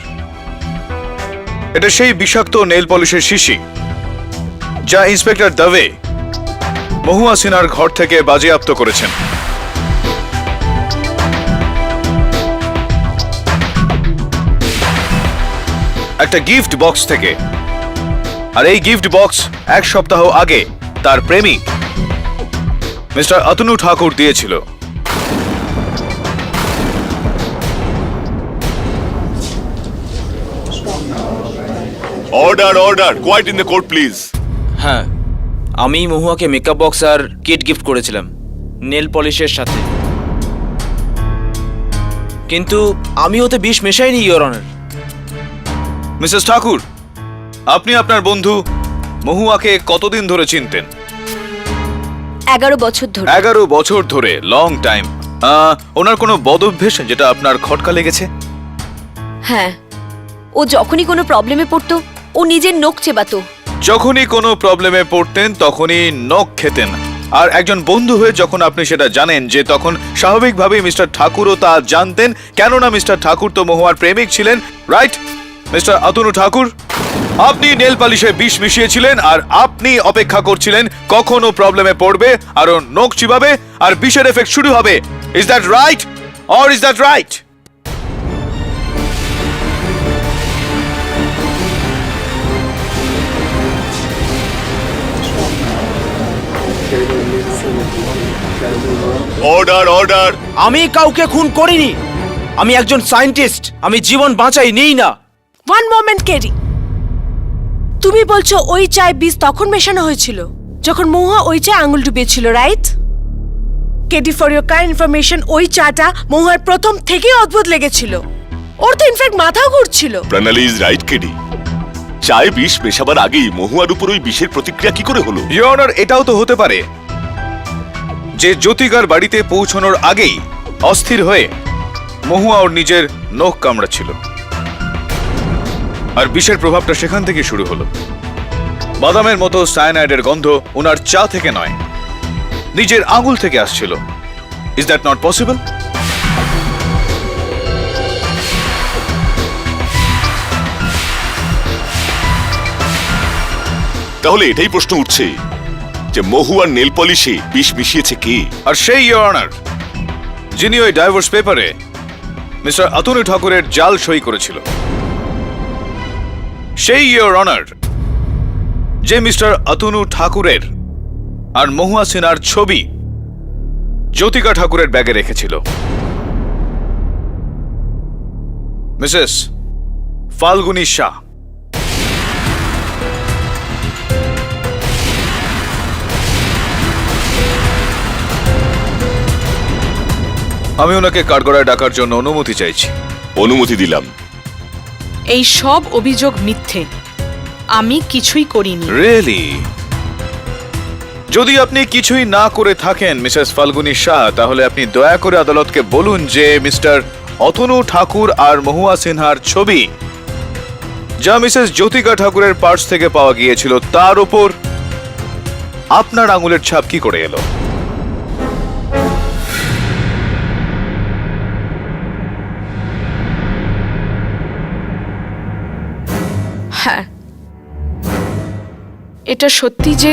Speaker 5: এটা সেই বিষাক্ত নেল পলিশের শিশি যা ইন্সপেক্টর দবে মহুয়া সিনহার ঘর থেকে বাজেয়াপ্ত করেছেন। একটা গিফট বক্স থেকে। আর এই গিফট বক্স 1 সপ্তাহ আগে তার প্রেমিক মিস্টার আতনু ঠাকুর দিয়েছিল।
Speaker 7: Order order. Quiet in the court please.
Speaker 8: হ্যাঁ, আমি মহুয়াকে মেকআপ বক্স আর কিট গিফট করেছিলাম। নেল পলিশের সাথে, কিন্তু আমি ওতে বিষ মেশাইনি ইওর অনার।
Speaker 5: মিসেস ঠাকুর, আপনি আপনার বন্ধু মহুয়াকে কতদিন ধরে চিনতেন?
Speaker 1: 11 বছর ধরে।
Speaker 5: 11 বছর ধরে, লং টাইম। ওনার কোনো বদঅভ্যেস যেটা আপনার খটকা লেগেছে?
Speaker 1: হ্যাঁ, ও যখনই কোনো প্রবলেমে পড়তো ও নিজের নখ চেবাতো।
Speaker 5: যখনই কোনো প্রবলেমে পড়তেন তখনই নখ খেতেন। আর একজন বন্ধু হয়ে যখন আপনি সেটা জানেন, যে তখন স্বাভাবিকভাবেই মিস্টার ঠাকুরও তা জানতেন, কেননা মিস্টার ঠাকুর তো মহুয়ার প্রেমিক ছিলেন, রাইট? মিস্টার অতনু ঠাকুর, আপনি নেল পালিশে বিষ মিশিয়েছিলেন আর আপনি অপেক্ষা করছিলেন কখন ও প্রবলেমে পড়বে আর ও নখ চিবাবে আর বিষের এফেক্ট শুরু হবে। Is that right or is that right?
Speaker 7: Order order.
Speaker 8: আমি কাউকে খুন করিনি, আমি একজন সায়েন্টিস্ট, আমি জীবন বাঁচাই নেই না।
Speaker 2: ওয়ান মোমেন্ট কেডি, তুমি বলছো ওই চায় বীজ তখন মেশানো হয়েছিল যখন মহুয়া ওই চায় আঙুল ডুবিয়েছিল, right? KD, for your kind information, ওই চাটা মহুয়ার প্রথম থেকেই অদ্ভুত লেগেছিল। ওর তো ইনফ্যাক্ট মাথাও ঘুরছিল।
Speaker 7: প্রণালী ইজ রাইট কেডি। চায়ে বিষ মেশাবার আগেই মহুয়ার উপর ওই বিষের প্রতিক্রিয়া কি করে হলো?
Speaker 5: ইওর অনার, এটাও তো হতে পারে যে জ্যোতিকার বাড়িতে পৌঁছানোর আগেই অস্থির হয়ে মহুয়া ওর নিজের নখ কামড়াচ্ছিল আর বিষের প্রভাবটা সেখান থেকে শুরু হলো। বাদামের মতো সায়ানাইডের গন্ধ ওনার চা থেকে নয়, নিজের আঙুল থেকে আসছিল। Is that not possible?
Speaker 7: তাহলে এটাই প্রশ্ন উঠছে যে মহুয়ার নেল পলিশে বিষ মিশিয়েছে কে?
Speaker 5: আর সেই ইওর অনার যিনি ওই ডাইভোর্স পেপারে মিস্টার অতনু ঠাকুরের জাল সই করেছিল, সেই ইওর অনার যে মিস্টার অতনু ঠাকুরের আর মহুয়া সিনহার ছবি জ্যোতিকা ঠাকুরের ব্যাগে রেখেছিল। মিসেস ফাল্গুনী শাহ। আমি ওনাকে কাঠগড়ায় ডাকার জন্য অনুমতি চাইছি।
Speaker 7: অনুমতি দিলাম।
Speaker 4: এই সব অভিযোগ মিথ্যে, আমি কিছুই করিনি।
Speaker 5: রিয়েলি? যদি আপনি কিছুই না করে থাকেন মিসেস ফাল্গুনী শাহ, তাহলে আপনি দয়া করে আদালতকে বলুন যে মিস্টার অতনু ঠাকুর আর মহুয়া সিনহার ছবি যা মিসেস জ্যোতিকা ঠাকুরের পার্স থেকে পাওয়া গিয়েছিল তার উপর আপনার আঙুলের ছাপ কি করে এলো?
Speaker 4: হ্যাঁ, এটা সত্যি যে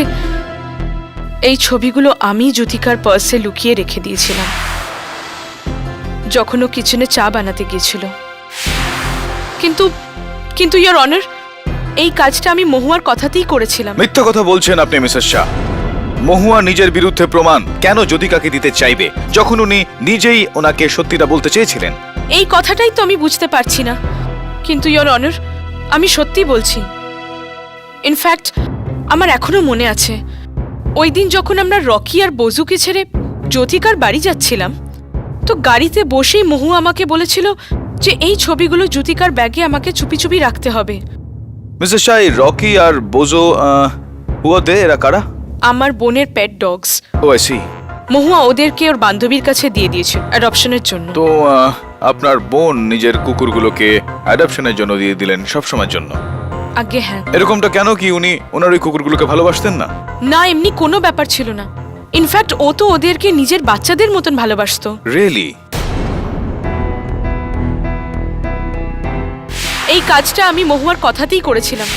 Speaker 4: এই ছবিগুলো আমি জ্যোতিকার পার্সে লুকিয়ে রেখে দিয়েছিলাম যখন ও কিচেনে চা বানাতে গিয়েছিল। কিন্তু কিন্তু ইওর অনার, এই কাজটা আমি মহুয়ার কথাতেই করেছিলাম।
Speaker 5: মিথ্যা কথা বলছেন আপনি মিসেস শাহ। মহুয়া নিজের বিরুদ্ধে প্রমাণ কেন জ্যোতিকাকে দিতে চাইবে যখন উনি নিজেই ওনাকে সত্যিটা বলতে চেয়েছিলেন?
Speaker 4: এই কথাটাই তো আমি বুঝতে পারছি না। কিন্তু ইওর অনার, আমি সত্যি বলছি। ইনফ্যাক্ট আমার এখনো মনে আছে ওই দিন যখন আমরা রকি আর বজুকে ছেড়ে জ্যোতিকার বাড়ি যাচ্ছিলাম, তো গাড়িতে বসেই মহুয়া আমাকে বলেছিল যে এই ছবিগুলো জ্যোতিকার ব্যাগে আমাকে চুপি চুপি রাখতে হবে।
Speaker 5: মিসেস শাহ, রকি আর বোজো হুয়াদে এরা কারা?
Speaker 4: আমার বোনের pet dogs.
Speaker 5: Oh I see.
Speaker 4: Mahua ওদেরকে ওর বান্ধবীর কাছে দিয়ে দিয়েছে অ্যাডপশনের জন্য।
Speaker 5: তো আপনার বোন নিজের কুকুরগুলোকে অ্যাডপশনের জন্য দিয়ে দিলেন সবসময়ের জন্য?
Speaker 4: আগে হ্যাঁ।
Speaker 5: এরকমটা কেন? কি উনি ওনার ওই কুকুরগুলোকে ভালোবাসতেন না?
Speaker 4: না, এমনি কোনো ব্যাপার ছিল না। ইনফ্যাক্ট ও তো ওদেরকে নিজের বাচ্চাদের মতন ভালোবাসতো।
Speaker 5: রিয়েলি?
Speaker 4: এই কাজটা আমি মহুয়ার কথাতেই করেছিলাম।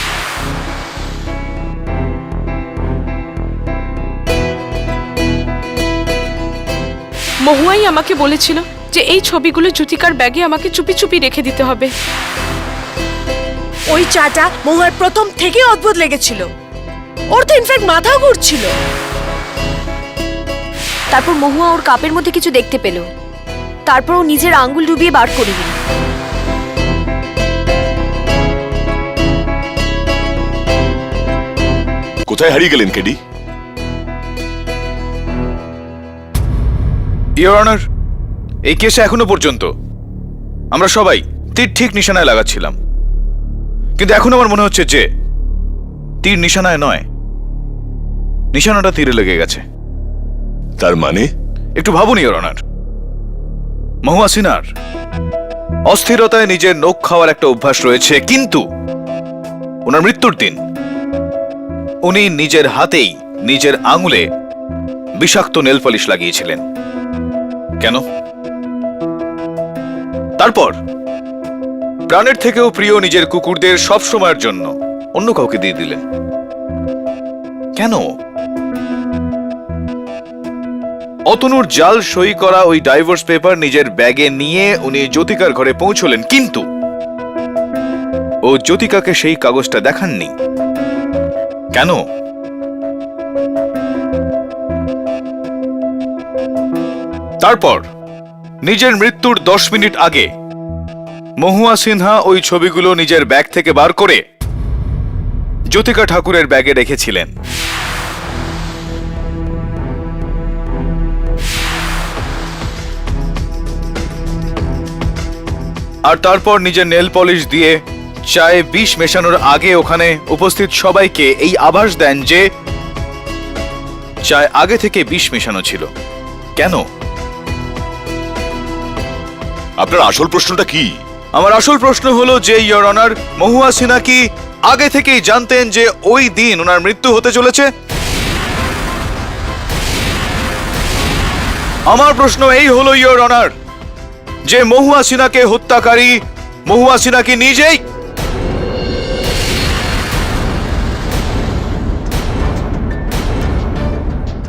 Speaker 4: মহুয়াই আমাকে বলেছিল যে এই ছবিগুলো জ্যোতিকার ব্যাগে আমাকে চুপি চুপি রেখে দিতে হবে।
Speaker 2: ওই চাটা মহুয়ার প্রথম থেকেই অদ্ভুত লেগেছিল। ওর তো ইনফ্যাক্ট মাথাও ঘুরছিল।
Speaker 1: তারপর মহুয়া ওর কাপের মধ্যে কিছু দেখতে পেল, তারপর ও নিজের আঙ্গুল ডুবিয়ে বার করে দিল।
Speaker 7: কোথায় হারিয়ে গেলেন কেডি?
Speaker 5: ইওর অনার, এই কেসে এখনো পর্যন্ত আমরা সবাই তীর ঠিক নিশানায় লাগাচ্ছিলাম, কিন্তু এখন আমার মনে হচ্ছে যে তীর নিশানায় নয়, নিশানাটা তীরে লেগে গেছে।
Speaker 7: তার মানে
Speaker 5: একটু ভাবুন ইওর অনার, মহুয়া সিনহার অস্থিরতায় নিজের নখ খাওয়ার একটা অভ্যাস রয়েছে, কিন্তু ওনার মৃত্যুর দিন উনি নিজের হাতেই নিজের আঙুলে বিষাক্ত নেল পলিশ লাগিয়েছিলেন। কেন? তারপর প্রাণের থেকেও প্রিয় নিজের কুকুরদের সব সময়ের জন্য অন্য কাউকে দিয়ে দিলেন। কেন? অতনুর জাল সই করা ওই ডাইভোর্স পেপার নিজের ব্যাগে নিয়ে উনি জ্যোতিকার ঘরে পৌঁছলেন, কিন্তু ও জ্যোতিকাকে সেই কাগজটা দেখাননি। কেন? তারপর নিজের মৃত্যুর 10 মিনিট আগে মহুয়া সিনহা ওই ছবিগুলো নিজের ব্যাগ থেকে বার করে জ্যোতিকা ঠাকুরের ব্যাগে রেখেছিলেন। আর তারপর নিজের নেল পলিশ দিয়ে চায়ে বিষ মেশানোর আগে ওখানে উপস্থিত সবাইকে এই আভাস দেন যে চায় আগে থেকে বিষ মেশানো ছিল। কেন?
Speaker 7: আপনার আসল প্রশ্নটা কি?
Speaker 5: আমার আসল প্রশ্ন হলো যে ইওর অনার, মহুয়া সিনহা কি আগে থেকেই জানতেন যে ওই দিন ওনার মৃত্যু হতে চলেছে? আমার প্রশ্ন এই হলো ইওর অনার, যে মহুয়া সিনহাকে হত্যাকারী মহুয়া সিনহা কি নিজেই?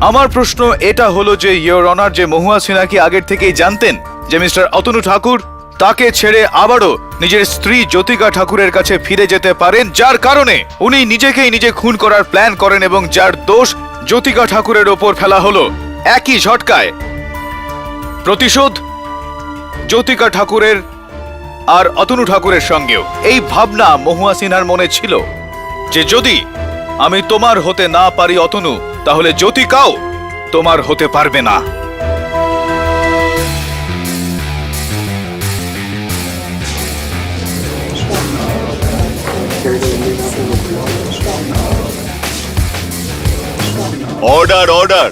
Speaker 5: আমার প্রশ্ন এটা হলো যে ইওর অনার, যে মহুয়া সিনহা কি আগের থেকেই জানতেন যে মিস্টার অতনু ঠাকুর তাকে ছেড়ে আবারও নিজের স্ত্রী জ্যোতিকা ঠাকুরের কাছে ফিরে যেতে পারেন, যার কারণে উনি নিজেকেই নিজে খুন করার প্ল্যান করেন এবং যার দোষ জ্যোতিকা ঠাকুরের ওপর ফেলা হলো একই ঝটকায়। প্রতিশোধ জ্যোতিকা ঠাকুরের আর অতনু ঠাকুরের সঙ্গেও। এই ভাবনা মহুয়া সিনহার মনে ছিল যে যদি আমি তোমার হতে না পারি অতনু, তাহলে জ্যোতিকাও তোমার হতে পারবে না।
Speaker 7: Order order,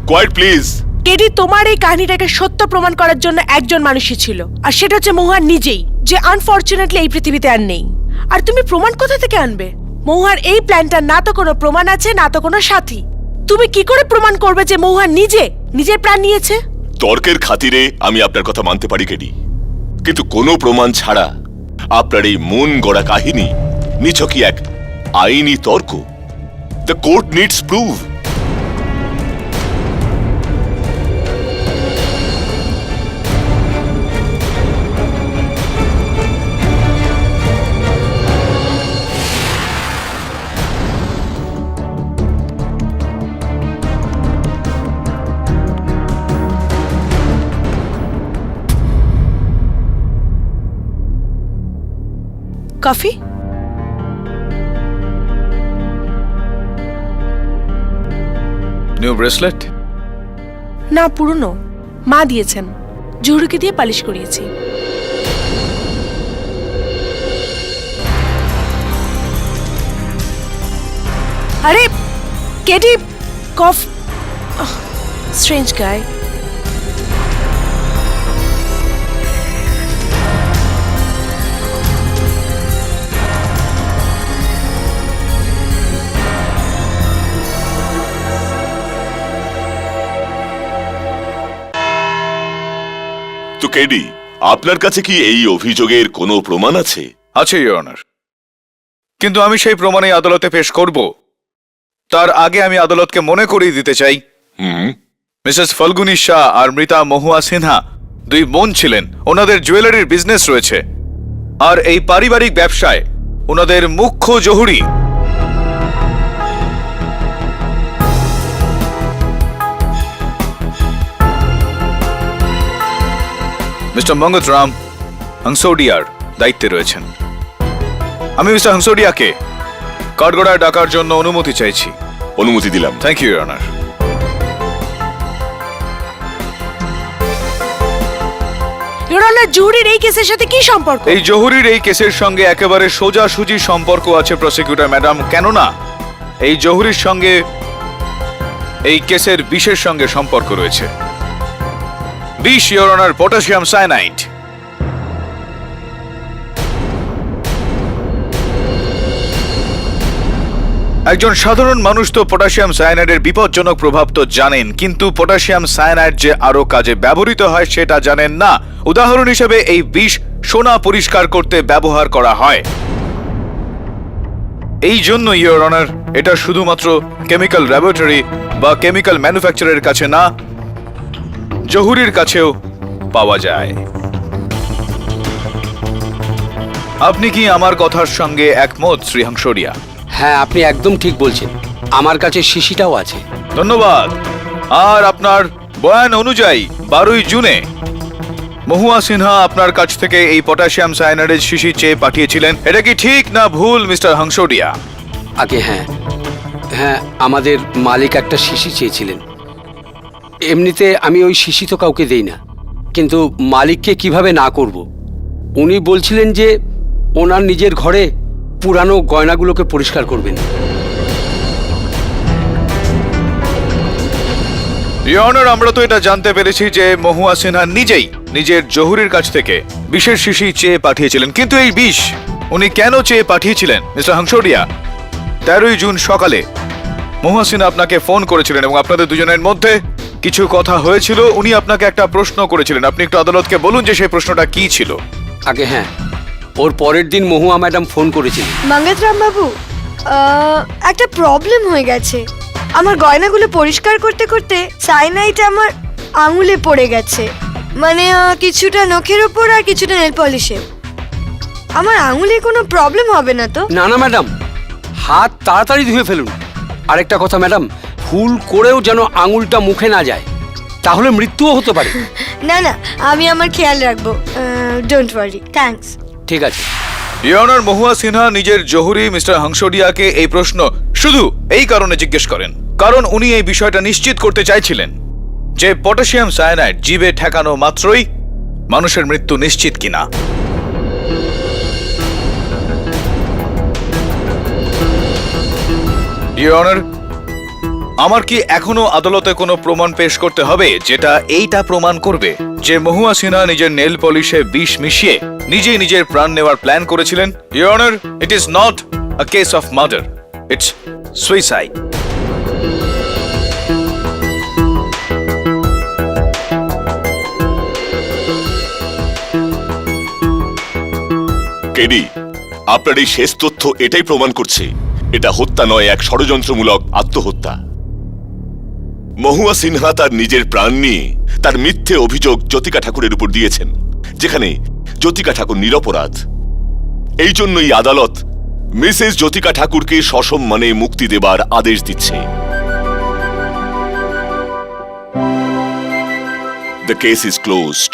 Speaker 7: quiet please.
Speaker 2: KD, তোমার এই কাহিনীটাকে সত্য প্রমাণ করার জন্য একজন মানুষই ছিল, আর সেটা হচ্ছে মহুয়ার নিজেই, যে আনফরচুনেটলি এই পৃথিবীতে আর নেই। আর তুমি প্রমাণ কোথা থেকে আনবে? মহুয়ার এই প্ল্যানটার না তো কোনো প্রমাণ আছে, না তো কোনো সাথী। তুমি কি করে প্রমাণ করবে যে মহুয়া নিজের প্রাণ নিয়েছে?
Speaker 7: তর্কের খাতিরে আমি আপনার কথা মানতে পারি কেডি, কিন্তু কোনো প্রমাণ ছাড়া আপনার এই মন গড়া কাহিনী নিছকই এক আইনি তর্ক। The court needs proof.
Speaker 2: Coffee?
Speaker 5: New bracelet?
Speaker 2: না, পুরনো। মা দিয়েছেন, জহুরুকে দিয়ে পালিশ করিয়েছি। আরে কেডি, কফ স্ট্রেঞ্জ গাই।
Speaker 7: তো কেডি, আপনার কাছে কি এই অভিযোগের কোনো প্রমাণ আছে?
Speaker 5: আছে ইওর অনার, কিন্তু আমি সেই প্রমাণে আদালতে পেশ করব তার আগে আমি আদালতকে মনে করিয়ে দিতে চাই মিসেস ফাল্গুনী শাহ আর মৃতা মহুয়া সিনহা দুই বোন ছিলেন। ওনাদের জুয়েলারির বিজনেস রয়েছে, আর এই পারিবারিক ব্যবসায় ওনাদের মুখ্য জহুরি মিস্টার মঙ্গতরাম হাংসোডিয়ার দায়িত্বে রয়েছেন। আমি মিস্টার হাংসোডিয়াকে কাঠগড়ায় ডাকার জন্য অনুমতি চাইছি।
Speaker 7: অনুমতি দিলাম।
Speaker 5: Thank you your honour.
Speaker 2: Your honour জহুরির এই কেসের সাথে কি সম্পর্ক?
Speaker 5: এই জহুরির এই কেসের সঙ্গে একেবারে সোজাসুজি সম্পর্ক আছে প্রসিকিউটর ম্যাডাম। কেননা এই জহুরির সঙ্গে এই কেসের বিষের সঙ্গে সম্পর্ক রয়েছে। বিষ, ইওর অনার, পটাশিয়াম সায়ানাইড। একজন সাধারণ মানুষ তো পটাশিয়াম সায়ানাইডের বিপজ্জনক প্রভাব তো জানেন, কিন্তু পটাশিয়াম সায়ানাইড যে আরো কাজে ব্যবহৃত হয় সেটা জানেন না। উদাহরণ হিসেবে এই বিষ সোনা পরিষ্কার করতে ব্যবহার করা হয়। এই জন্য ইওর অনার, এটা শুধুমাত্র কেমিক্যাল ল্যাবরেটরি বা কেমিক্যাল ম্যানুফ্যাকচারের কাছে না, জহুরির কাছেও পাওয়া যায়। আপনি কি আমার কথার সঙ্গে একমত, শ্রী হাংসোরিয়া?
Speaker 9: হ্যাঁ, আপনি একদম ঠিক বলছেন। আমার কাছে শিশিটাও আছে।
Speaker 5: ধন্যবাদ। আর আপনার বয়ান অনুযায়ী 12ই জুনে মহুয়া সিনহা আপনার কাছ থেকে এই পটাশিয়াম সায়ানাইডের শিশি চেয়ে পাঠিয়েছিলেন। এটা কি ঠিক না ভুল, মিস্টার হাংসোরিয়া?
Speaker 9: আগে হ্যাঁ, আমাদের মালিক একটা শিশি চেয়েছিলেন। এমনিতে আমি ওই শিশি তো কাউকে দেই না, কিন্তু মালিককে কিভাবে না করব? উনি বলছিলেন যে ওনার নিজের ঘরে পুরানো গয়নাগুলোকে পরিষ্কার করবেন।
Speaker 5: ইওর অনার, আমরা তো এটা জানতে পেরেছি যে মহুয়া সিনহা নিজেই নিজের জহুরির কাছ থেকে বিষের শিশি চেয়ে পাঠিয়েছিলেন, কিন্তু এই বিষ উনি কেন চেয়ে পাঠিয়েছিলেন মিস্টার হাংসোরিয়া? 13ই জুন সকালে মহুয়া সিনহা আপনাকে ফোন করেছিলেন এবং আপনাদের দুজনের মধ্যে কিছু কথা হয়েছিল। উনি আপনাকে একটা প্রশ্ন করেছিলেন। আপনি একটু আদালতকে বলুন যে সেই প্রশ্নটা কি ছিল।
Speaker 9: আগে হ্যাঁ, ওর পরের দিন মহুয়া ম্যাডাম ফোন করেছিলেন।
Speaker 10: মঙ্গতরাম বাবু, একটা প্রবলেম হয়ে গেছে। আমার গয়নাগুলো পরিষ্কার করতে করতে সাইনাইড আমার আঙুলে পড়ে গেছে, মানে কিছুটা নখের ওপর আর কিছুটা নেল পলিশে। আমার আঙুলে কোনো প্রবলেম হবে না তো?
Speaker 9: না না ম্যাডাম, হাত তাড়াতাড়ি ধুয়ে ফেলুন। আরেকটা কথা ম্যাডাম, ভুল করেও যেন আঙুলটা মুখে না যায়, তাহলে মৃত্যুও হতে পারে।
Speaker 10: না না, আমি আমার খেয়াল রাখবো। Don't worry, thanks.
Speaker 9: ঠিক আছে।
Speaker 5: ইওর অনার, মহুয়া সিনহা নিজের জহুরি মিস্টার হাংসোরিয়াকে এই প্রশ্ন শুধু এই কারণে জিজ্ঞেস করেন কারণ উনি এই বিষয়টা নিশ্চিত করতে চাইছিলেন যে পটাশিয়াম সায়ানাইড জিভে ঠেকানো মাত্রই মানুষের মৃত্যু নিশ্চিত কিনা। ইওর অনার, আমার কি এখনো আদালতে কোনো প্রমাণ পেশ করতে হবে যেটা এইটা প্রমাণ করবে যে মহুয়া সিনহা নিজের নেল পলিশে বিষ মিশিয়ে নিজেই নিজের প্রাণ নেওয়ার প্ল্যান করেছিলেন? Your honour, it is not a case of murder, it's suicide.
Speaker 7: KD, আপনার এই শেষ তথ্য এটাই প্রমাণ করছে এটা হত্যা নয়, এক ষড়যন্ত্রমূলক আত্মহত্যা। মহুয়া সিনহা তার নিজের প্রাণ নিয়ে তার মিথ্যে অভিযোগ জ্যোতিকা ঠাকুরের উপর দিয়েছেন, যেখানে জ্যোতিকা ঠাকুর নিরপরাধ। এই জন্যই আদালত মিসেস জ্যোতিকা ঠাকুরকে সসম্মানে মুক্তি দেবার আদেশ দিচ্ছে। The case is closed.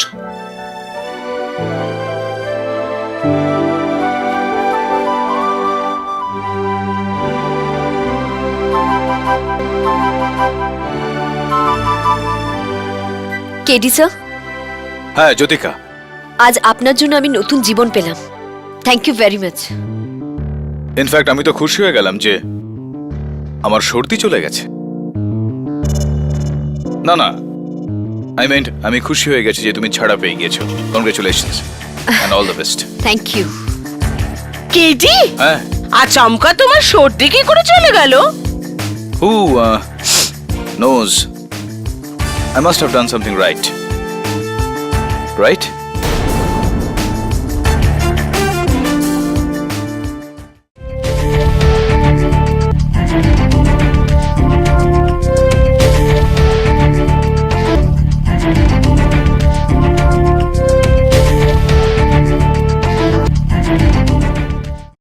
Speaker 1: KD sir,
Speaker 5: হ্যাঁ জ্যোতিকা,
Speaker 1: আজ আপনার জন্য আমি নতুন জীবন পেলাম। Thank you very much.
Speaker 5: In fact আমি তো খুশি হয়ে গেলাম যে আমার সর্দি চলে গেছে। না না, আমি খুশি হয়ে গেছি যে তুমি ছাড়া পেয়ে গিয়েছো। Congratulations and all the best.
Speaker 1: Thank you.
Speaker 2: KD,
Speaker 5: হ্যাঁ,
Speaker 2: আচমকা তোমার সর্দি কি করে চলে গেল?
Speaker 5: who knows? I must have done something right. Right?